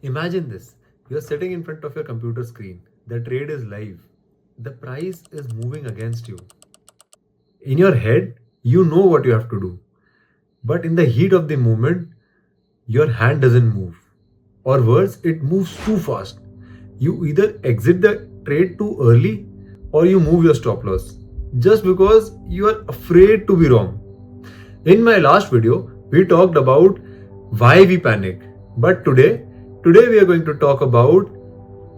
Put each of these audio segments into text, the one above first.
Imagine this. You're sitting in front of your computer screen. The trade is live. The price is moving against you. In your head, you know what you have to do. But in the heat of the moment, your hand doesn't move. Or worse, it moves too fast. You either exit the trade too early or you move your stop loss just because you are afraid to be wrong. In my last video, we talked about why we panic. But today we are going to talk about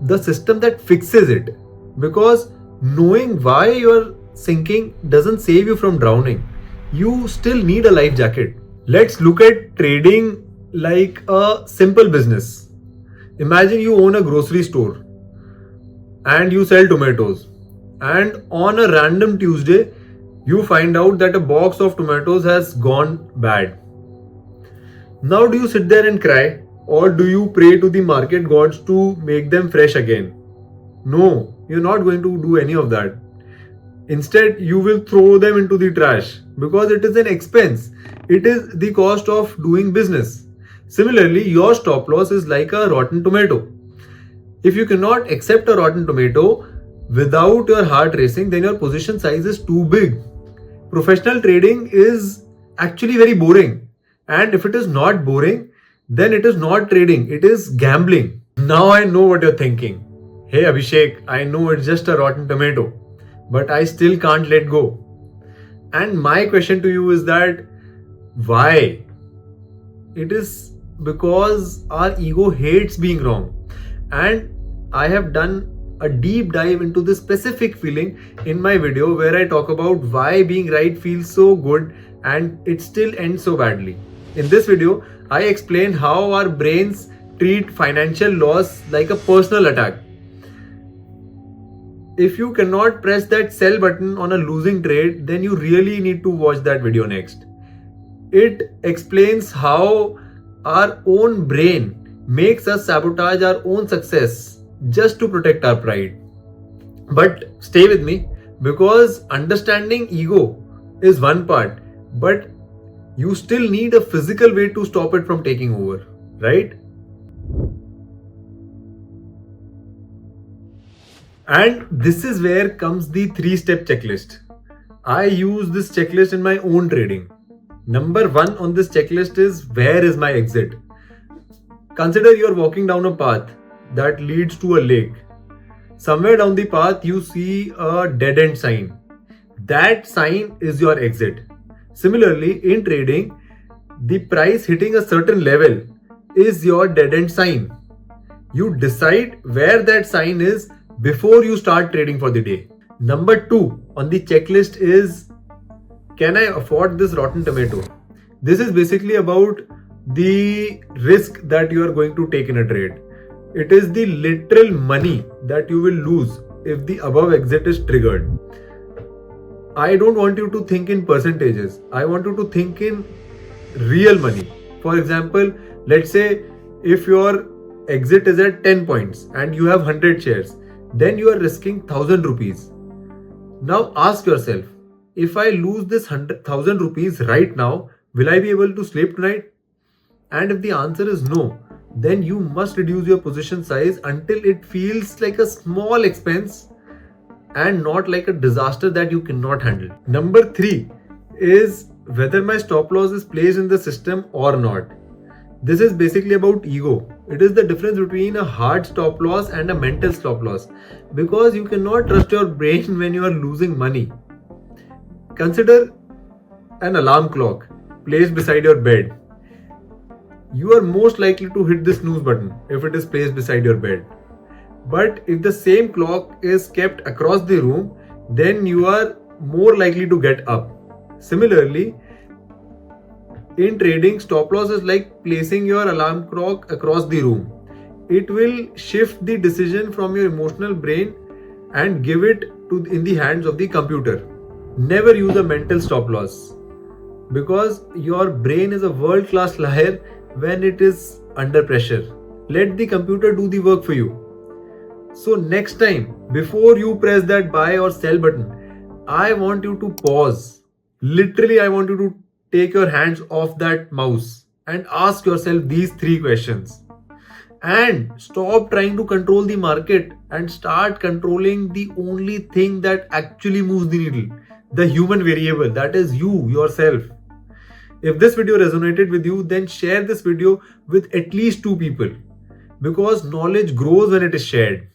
the system that fixes it. Because knowing why you're sinking doesn't save you from drowning. You still need a life jacket. Let's look at trading like a simple business. Imagine you own a grocery store and you sell tomatoes. And on a random Tuesday, you find out that a box of tomatoes has gone bad. Now, do you sit there and cry, or do you pray to the market gods to make them fresh again? No, you're not going to do any of that. Instead, you will throw them into the trash because it is an expense. It is the cost of doing business. Similarly, your stop loss is like a rotten tomato. If you cannot accept a rotten tomato without your heart racing, then your position size is too big. Professional trading is actually very boring. And if it is not boring, then it is not trading, it is gambling. Now I know what you're thinking. Hey Abhishek, I know it's just a rotten tomato, but I still can't let go. And my question to you is that why? It is because our ego hates being wrong. And I have done a deep dive into this specific feeling in my video where I talk about why being right feels so good and it still ends so badly. In this video, I explain how our brains treat financial loss like a personal attack. If you cannot press that sell button on a losing trade, then you really need to watch that video next. It explains how our own brain makes us sabotage our own success just to protect our pride. But stay with me, because understanding ego is one part, but you still need a physical way to stop it from taking over, right? And this is where comes the 3-step checklist. I use this checklist in my own trading. Number 1 on this checklist is, where is my exit? Consider you're walking down a path that leads to a lake. Somewhere down the path you see a dead end sign. That sign is your exit. Similarly, in trading, the price hitting a certain level is your dead end sign. You decide where that sign is before you start trading for the day. Number 2 on the checklist is, can I afford this rotten tomato? This is basically about the risk that you are going to take in a trade. It is the literal money that you will lose if the above exit is triggered. I don't want you to think in percentages. I want you to think in real money. For example, let's say if your exit is at 10 points and you have 100 shares, then you are risking 1000 rupees. Now ask yourself, if I lose this 100,000 rupees right now, will I be able to sleep tonight? And if the answer is no, then you must reduce your position size until it feels like a small expense and not like a disaster that you cannot handle. Number 3 is whether my stop loss is placed in the system or not. This is basically about ego. It is the difference between a hard stop loss and a mental stop loss, because you cannot trust your brain when you are losing money. Consider an alarm clock placed beside your bed. You are most likely to hit the snooze button if it is placed beside your bed. But if the same clock is kept across the room, then you are more likely to get up. Similarly, in trading, stop loss is like placing your alarm clock across the room. It will shift the decision from your emotional brain and give it in the hands of the computer. Never use a mental stop loss, because your brain is a world-class liar when it is under pressure. Let the computer do the work for you. So next time, before you press that buy or sell button, I want you to pause. Literally, I want you to take your hands off that mouse and ask yourself these 3 questions. and stop trying to control the market and start controlling the only thing that actually moves the needle, the human variable, that is you yourself. If this video resonated with you, then share this video with at least 2 people, because knowledge grows when it is shared.